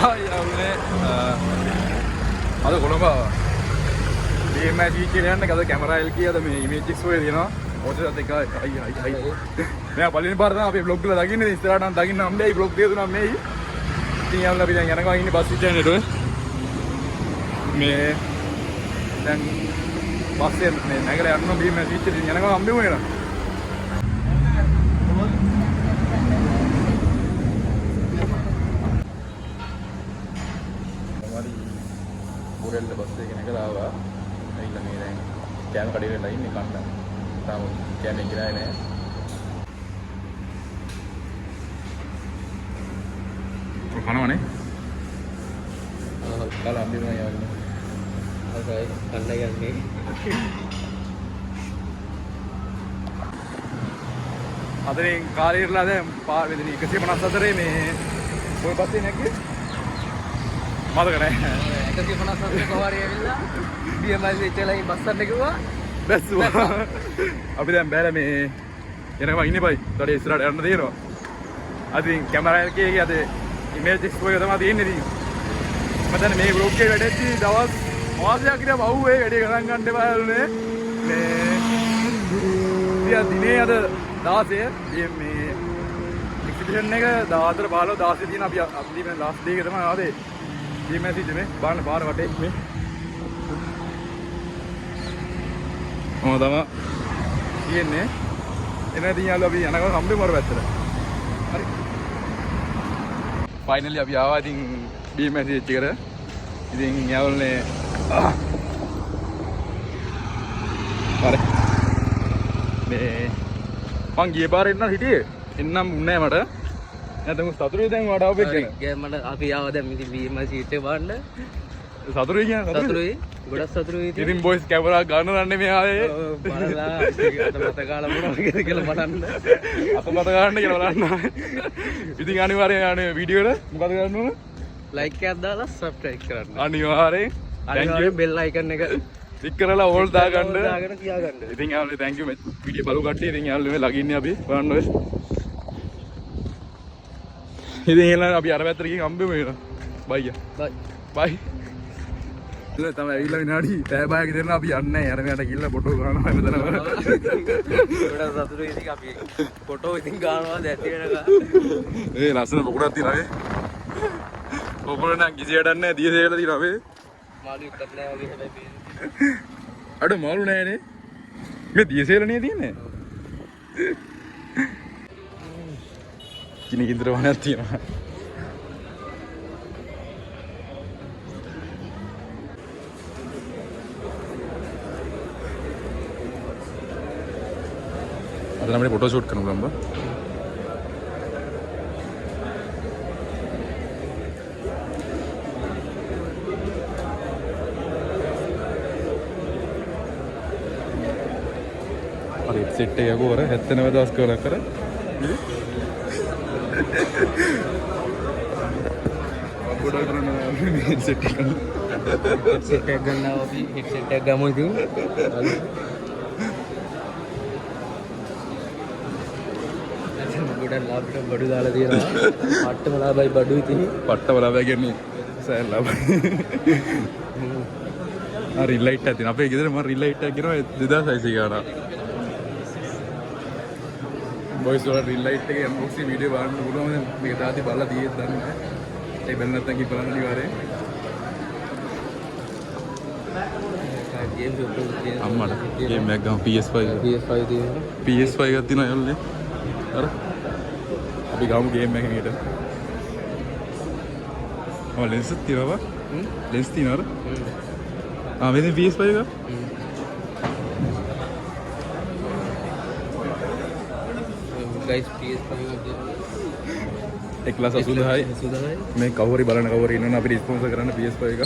යාළුවනේ අද කොළඹ BMI කියලා යන්න ගද කැමරා LG අද මේ ඉමේජ්ස් ඔය දෙනවා ඔතනත් එක අයි මම පළවෙනි පාර තමයි අපේ බ්ලොග් වල දකින්නේ ඉස්සරහට නම් දකින්න හම්බෙයි බ්ලොග් දෙක තුනක් මේයි ඉතින් යාළුවා අපි දැන් යනවා ඉන්නේ බස් ස්ටෑන්ඩ් එකට මේ දැන් බස් එකේ මේ නැගලා යන්න BMI එකේ යනවා හම්බෙමු නේද පුරෙල්ල බස් එකේ නැගලා ආවා. ඇවිල්ලා මේ දැන් කෑම කඩේ වෙලා ඉන්නේ කන්න. තාම කෑම ගිරායි නෑ. ඔය කනවනේ. කාලා අම්බි මම යන්නේ. හරි කන්න යන්නේ. අදරින් කාලේ ඉරලා දැන් පාර වෙදිනේ 154 මේ ඔය බස්සේ නැග්ගේ. මතක නැහැ. 154 කෝවාරිය ඇවිල්ලා BMI ඉච්චලයි බස් ගන්න කිව්වා. බැස්සුවා. අපි දැන් බැලලා මේ එනවා ඉන්නේ බයි. ඊට ඉස්සරහට යන්න දෙනවා. අද ඉතින් කැමරා එකේ අද ඉමේජ් එක්ස්පෝයර් තමයි තියෙන්නේ ඉතින්. මම දැන් මේ බ්ලොග් එකේ වැඩෙද්දි දවස් මාසයක් විතර බහුවේ වැඩේ ගණන් ගන්න එපාලුනේ. මේ දිනේ අද 16 මේ එක්සිබිෂන් එක 14 15 16 තියෙන අපි මේ ලාස්ට් ඩේ එක තමයි ආවේ. BMI ඉන්නේ බාන පාර වටේ මේ ඔය තමයි කියන්නේ එනදී යාළුවා අපි යනවා හම්බෙමු අර පැත්තට හරි ෆයිනලි අපි ආවා ඉතින් BMI එකට ඉතින් යාළුවනේ හරි මේ මං ගිය පාරේ ඉන්න හිටියේ එන්නම් උන්නේ මට නැත්නම් සතුරුයි දැන් වඩා ඔබ එක්කන මට අපි ආව දැන් ඉතින් BMI සීට් එක බලන්න සතුරුයි කියන්නේ සතුරුයි ගොඩක් සතුරුයි ඉතින් බොයිස් කැමරා ගන්න රන්නේ මේ ආවේ බලලා අත මත කාලා මොනවද කියලා බලන්න අත මත ගන්න කියලා බලන්න ඉතින් අනිවාර්යෙන් යන්නේ වීඩියෝ එක මොකද කරන්න ඕන ලයික් එකක් දාලා සබ්ස්ක්‍රයිබ් කරන්න අනිවාර්යෙන් බෙල් අයිකන් එක ක්ලික් කරලා ඕල් දාගන්න දාගෙන තියාගන්න ඉතින් යාළුවනේ thank you වීඩියෝ බලු කට්ටිය ඉතින් යාළුවනේ ලගින්නේ අපි බලන්න ඔය ඉතින් එහෙනම් අපි අර පැත්තට ගිහින් හම්බෙමු වෙනවා බයි බයි ඉතින් තමයි ඇවිල්ලා විනාඩි පැය භාගයක් දෙන්න අපි යන්නේ නැහැ අර මෙයාට ගිහිල්ලා ෆොටෝ ගන්නවා හැමතැනම ගොඩක් සතුටුයි ඉතින් අපි ෆොටෝ ඉතින් ගන්නවා දැටි වෙනකන් ඒ ලස්සන පොකුණක් තියෙනවා වේ පොකුණ නම් කිසි වැඩක් නැහැ දියසේකට තියෙනවා වේ මාළු එක්කත් නැහැ වගේ හැබැයි අඩ මාළු නැහැනේ මේ දියසේලනේ තියෙන්නේ කිනි කින්දර වහනක් තියෙනවා අද නම් ෆොටෝ ෂූට් කරනවා ගම්බා හරි සෙට් එක යකෝ අර 79 දවස් කරලා කර ගොඩක් කරනවා මේ සෙට් එක ගන්නවා අපි හෙඩ්සෙට් එකක් ගමු ඉතින් ගොඩක් ලාභට බඩු දාලා තියෙනවා පට්ටම ලාභයි බඩු ඉතින් පට්ටම ලාභය කියන්නේ සෑල් ලාභයි ආ රිලයිට් එකක් තියෙනවා අපේ ගෙදර මම රිලයිට් එකක් ගෙනවා 2600 ගාණක් බොයිස් වල රිලයිට් එකේ අන්බොක්සින් වීඩියෝ බලන්න පුළුවන් මේක තාත්ති බලලා තියෙද්දි දන්නේ නැහැ ඒ බැලුම් නැත්නම් කි බලන්න අනිවාර්යයෙන් අම්මලා ගේම් එකක් ගමු PS5 තියෙනවා PS5 එකක් තියෙනවා යන්නේ අර අපි ගමු ගේම් එකකට ඔය ලෙන්ස් එක තියෙනවා ලෙන්ස් තියෙනවා ආ මේ PS5 එක guys PS5 එක ක්ලාස් 80යි මේ කවුරු බලන කවුරු ඉන්නවනම් අපිට ස්පොන්සර් කරන්න PS5 එක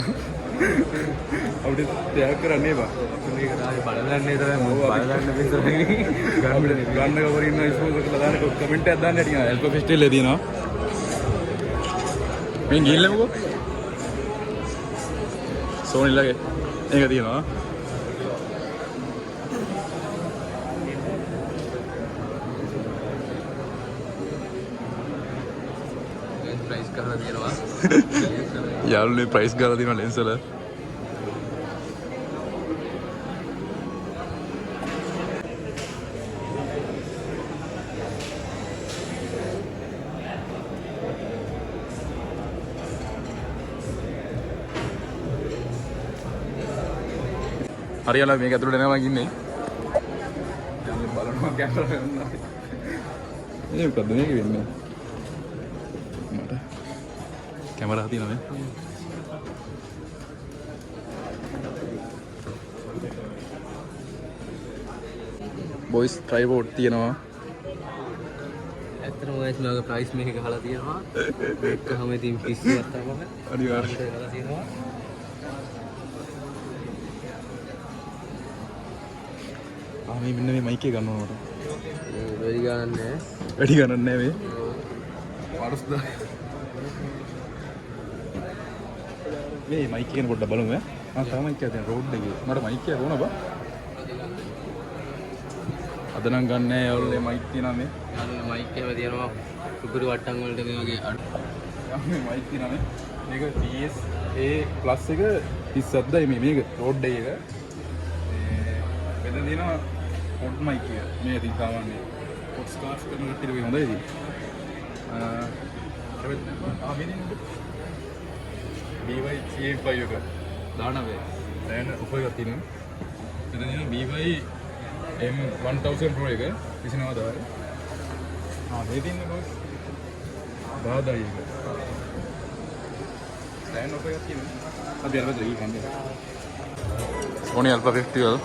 අපිට ත්‍යාග කරන්න එපා මේක ආයේ බලන්නේ තමයි බලන්න විතරයි ගන්න කවුරු ඉන්න ස්පොන්සර් කරලා දාන්න කමෙන්ට් එකක් දාන්න ටික එල්පෝ ෆෙස්ටිවල් එකේ තියෙනවා මේ ගිහිල්ලාමකෝ සෝනිලගේ ඒක තියෙනවා ප්‍රයිස් කරලා තියෙනවා යාළුවනේ ප්‍රයිස් ගාලා තියෙනවා ලෙන්ස් වල. හරියලා මේක ඇතුළට එනවා ඉන්නේ. යන්න බලනවා කැමරා ගන්නවා. මේ මොකද්ද මේක වෙන්නේ? මට කැමරා තියෙනවා මේ. බොයිස් ට්‍රයිපෝඩ් තියෙනවා. ඇත්තටම ඔයස් මගේ ප්‍රයිස් මේක ගහලා තියෙනවා. එක්කම ඉතින් පිස්සුවක් තමයි. අනිවාර්යයෙන් ගහලා තියෙනවා. මේ මෙන්න මේ මයික් එක ගන්න ඕනට. වැඩි ගන්න නැහැ. වැඩි ගණන් නැහැ මේ. පාරස්ද. මේ මයික් එකෙන් පොඩ්ඩක් බලමු ඈ. මම තව මයික් එකක් තියෙන රෝඩ් එකේ. මට මයික් එකක් ඕන බා. අද නම් ගන්න නැහැ ඔයගොල්ලෝ මයික් තියෙනවා මේ. මයික් එකම තියෙනවා. සුපිරි වට්ටම් වලට මේ වගේ මේ මයික් තියෙනවා මේ. මේක PSA plus එක 37යි මේක රෝඩ් එකේ එක. මෙතන තියෙනවා පොඩ් මයික් එක. මේ ඉතින් සාමාන්‍ය පොඩ් ස්කාර්ස් කරන කට්ටියට වෙයි හොඳයි ඉතින්. BY-CA5 එක දාන වේ. දැන් උපයෝගයක් තියෙනවා. මෙතන තියෙනවා BY-M1000 Pro එක 29 දායි. මේ තියෙන්නේ බස් 10යි එක. දැන් උපයෝගයක් තියෙනවා. අපි අර බද්ද ගිහින් කන්නේ. ඕනේ අල්පා 50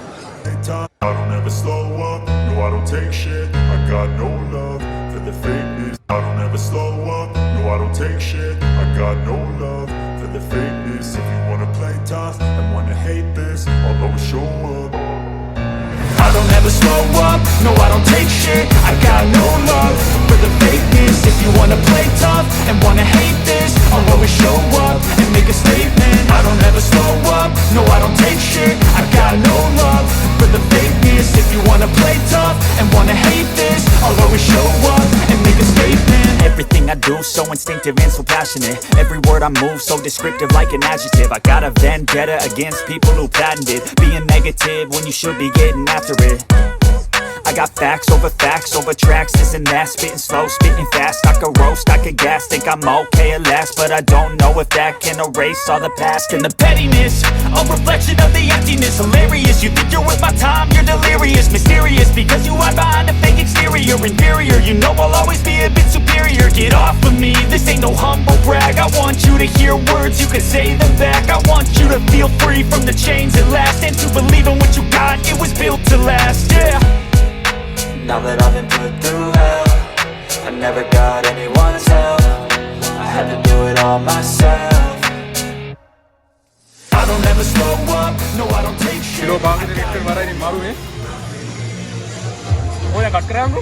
I don't ever slow up, no I don't take shit. I got no love for the fakeness. I don't ever slow up, no I don't take shit. I got no love for the fakeness. If you wanna play tough and wanna hate this, I'll always show up. I don't ever slow up, no I don't take shit. I got no love for the fakeness. If you wanna play tough and wanna hate this, I'll always show up and make a statement. I don't ever slow up, no I don't take shit. I got no love for the fakeness. If you wanna play tough and wanna hate this, I'll always show up and make a statement. Everything I do so instinctive and so passionate. Every word I move so descriptive like an adjective. I got a vendetta against people who patented being negative when you should be getting after it. I got facts over tracks, this and that. Spitting slow, spitting fast. I could roast, I could gas. Think I'm okay at last, but I don't know if that can erase all the past. And the pettiness, a reflection of the emptiness. Hilarious, you think you're with my time, you're delirious. Mysterious, because you hide behind a fake exterior. Inferior, you know I'll always be a bit superior. Get off of me, this ain't no humble brag. I want you to hear words, you can say them back. I want you to feel free from the chains at last, and to believe in what you got, it was built to last, yeah. Now that I've been put through hell, I never got anyone's help. I had to do it all myself. I don't ever slow up, no I don't take shit. Kilo භාගයට litre වරයි මාරු මේ. ඔය cut කරාමු.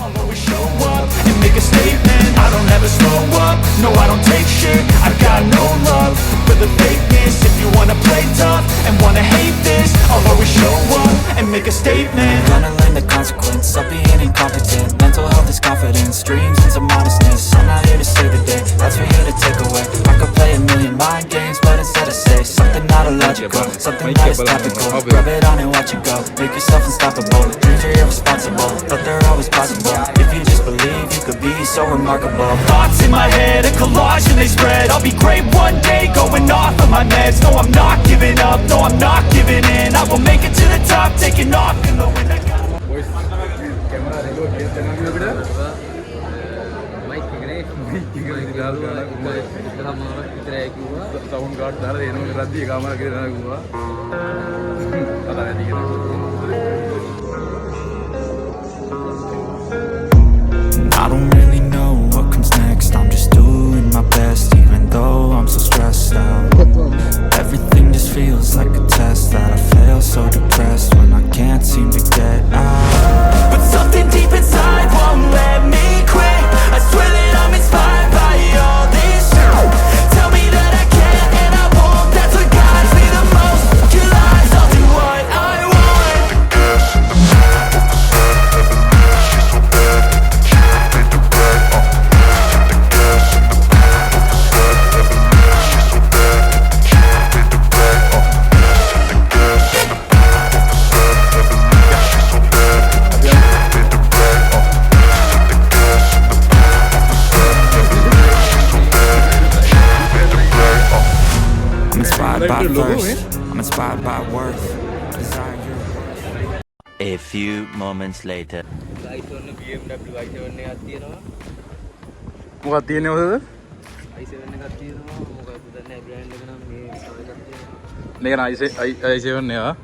I'll always show up and make a statement. I don't ever slow up, no I don't take shit. I got no love for the fakeness. If you wanna play tough and wanna hate this, I'll always show up and make a statement. Gonna learn the consequence of being incompetent. Mental health is confidence, dreams and some honestness. I'm not here to save the day, that's for here to take away. I could play a million mind games, but instead I say something not illogical, something that is topical. Rub it on and watch it go, make yourself unstoppable. Dreams are irresponsible, but they're always possible. If you just believe, you could be so remarkable. Thoughts in my head, a collage and they spread. I'll be great one day, going off of my meds. No, I'm not giving up, no, I'm not giving in. I will make it to the top, taking off in the wind. Voice camera reload කියලා තනන්න අපිට. Mic එකනේ mic දාලා එකම විතරයි කිව්වා. Sound card දාලා එනවා කරද්දි ඒකම කියලා කිව්වා. කතා නැති කියලා. I don't really know what comes next. I'm just doing my best, even though I'm so stressed out. Everything just feels like a test that I fail, so depressed when I can't seem to get out. But something deep inside won't let me quit. I swear that I'm inspired by all this shit. Tell me that I can and I won't. That's what guides me the most. Your lies, I'll do what I want. inspired by thirst. I'm inspired by worth. Desire you. A few moments later. iPhone BMW i7 එකක් තියෙනවා. මොකක්ද තියෙන්නේ ඔතනද? i7 එකක් තියෙනවා. මොකක්ද දන්නේ brand එක නම් මේ එකක් තියෙනවා. මේක i7 එක.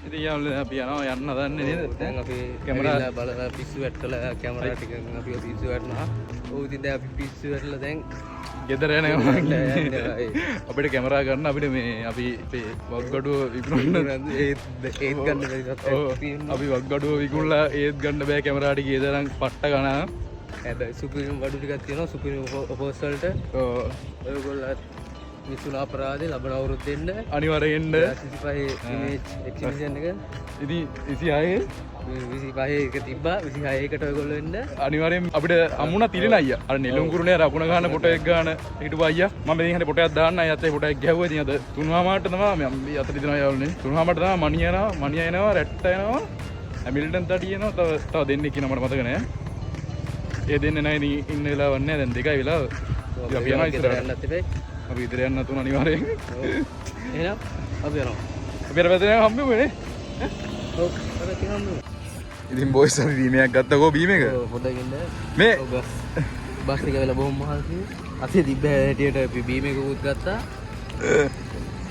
ඉතින් අපි යනවා යන්න හදන්නේ නේද? දැන් අපි කැමරා බලලා පිස්සු වැටලා කැමරා ටික අපි පිස්සු වැටනවා. ඔව් ඉතින් දැන් අපි පිස්සු වැටලා දැන් ගෙදර යනවා. අපිට කැමරා ගන්න අපිට මේ අපි වක්ගඩුව විකුණන්න ඒත් ගන්න බැරි අපි වක්ගඩුව විකුණලා ඒත් ගන්න බෑ කැමරා ටික ඒ තරම් පට්ට ගණන්. හැබැයි සුපිරිම බඩු ටිකක් තියෙනවා සුපිරිම ඔෆර්ස් වලට. ඔයගොල්ලෝ මිසුන අපරාධේ ලබන අවුරුද්ද දෙන්න අනිවාර්යෙන් එන්න. 25 ඉමේජ් එක්සිබිෂන් එක. ඉතින් 26 25 එක තිබ්බා 26 එකට ඔයගොල්ලෝ එන්න. අනිවාර්යෙන් අපිට අමුණ තිරෙන අයියා. අර නෙළුම් කුරුනේ අර අකුණ ගන්න ෆොටෝ එක ගන්න හිටපු අයියා. මම ඉතින් හරි ෆොටෝ එකක් දාන්න අයියාත් ඒ ෆොටෝ එක ගැහුවා. ඉතින් අද 3:00 තමයි මම අතට දෙනවා යාළුවනේ. 3:00 තමයි මණිය එනවා රැට්ට එනවා. හැමිල්ටන් තඩි එනවා. තව දෙන්නෙක් ඉන්නවා මට මතක නෑ. ඒ දෙන්නේ නැහැ ඉතින් ඉන්න වෙලාවක් නෑ. දැන් 2යි වෙලාව. අපි යනවා ඉස්සරහට. යන්නත් එපේ. අපි ඉදිරිය යන්න තුන අනිවාර්යෙන්. එහෙනම් අපි යනවා. අපි අර පැත්තේ හම්බෙමු නේ. ඔව් අපි හම්බෙමු. ඉතින් බොයිස් අපි බීමයක් ගත්තකෝ බීම එක. ඔව් පොඩ්ඩක් ඉන්න. මේ බස් එක වෙලා බොහොම මහන්සි. අතේ තිබ්බ හැටියට අපි බීම එකකුත් ගත්තා.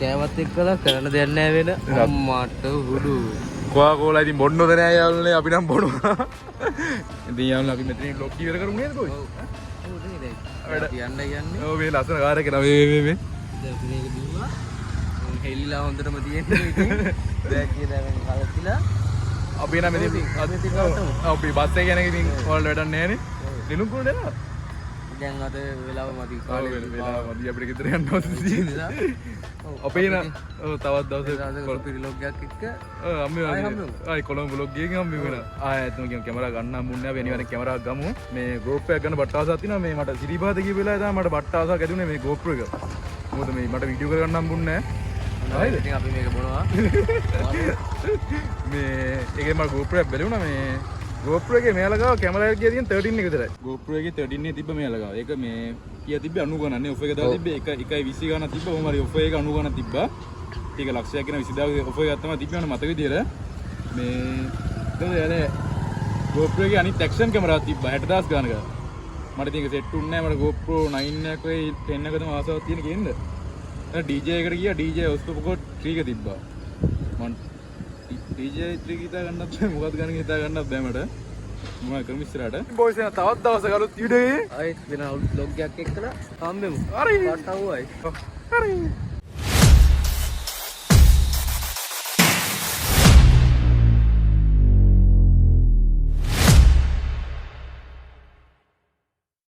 කෑමත් එක්කලා කරන්න දෙයක් නැහැ වෙන. අම්මාට හුඩු. කොහා කෝලා ඉතින් බොන්න හොඳ නෑ යාළුවනේ අපි නම් බොනවා. ඉතින් යාළුවනේ අපි මෙතනින් බ්ලොග් ඉවර කරමු නේද බොයි? ඔව් නේ දැන්. අපි යන්න යන්නේ. ඔව් මේ ලස්සන කාර් එක මේ දැන් අපි මේක බිව්වා. හෙල්ලිලා හොඳටම තියෙනවා ඉතින්. බෑග් එක දැන් කලකිලා. අපි නම් ඉතින් අපි බස් එක යන එක ඉතින් ඔයාලට වැඩක් නෑනේ. නිලුම් කුරුනේ නේද? දැන් අද වෙලාව මදි ඔව් කාලේ වෙලාව මදි අපිට ගෙදර යන්න ඕනේ. අපේ නම් ඔව් තවත් දවසක පිරිලොග් එකක් එක්ක අම්මේ ආයි කොළඹ බ්ලොග් එකකින් හම්බ වෙනවා. ඇත්තම කියන කැමරා ගන්න හම්බුන්නේ නැහැ. වෙනිවර කැමරාවක් ගමු. මේ GoPro එකක් ගන්න බට්ට ආසාවක් තියෙනවා. මේ මට සිරිපාත ගිය වෙලාවේ තමයි මට බට්ට ආසාවක් ඇති වුණේ මේ GoPro එක. මොකද මේ මට වීඩියෝ කරගන්න හම්බුන්නේ නැහැ. හරිද? ඉතින් අපි මේක බොනවා. මේ ඒකේ මට GoPro එකක් බැලුණා මේ GoPro එකේ මෙයාලා ගාව කැමරා එකේ තියෙන 13 එක විතරයි. GoPro එකේ 13 එක තිබ්බ මෙයාලා ගාව. ඒක මේ කීය තිබ්බේ 90 ගණන් නේ. ඔෆ් එක දාලා තිබ්බේ 1.20 ගණන් තිබ්බා. කොහොම හරි ඔෆ් එක 90 ගණන් තිබ්බා. ටික ලක්ෂයක් කියන 20000 ඔෆ් එකක් තමයි තිබ්බේ මට මතක විදියට. මේ ඒකනේ GoPro එකේ අනිත් ඇක්ෂන් කැමරාවක් තිබ්බා 60000 ගණනක. මට ඉතින් ඒක සෙට් උන්නේ නැහැ. මට GoPro 9 එකක 10 එක තමයි ආසාවක් තියෙන කේන්ද. DJ එකට ගියා DJ ඔස්පොකෝඩ් 3 එක තිබ්බා. මම DJ 3 හිතා ගන්නත් බෑ මොකක්ද ගන්න හිතා ගන්නත් බෑ මට. මොනවා කරමු ඉස්සරහට. බොයිස් එන තවත් දවසක අලුත් වීඩියෝ එකේ ආයෙත් වෙන ව්ලොග් එකක් එක්කලා හම්බෙමු. හරි. පාටවුවයි. හරි.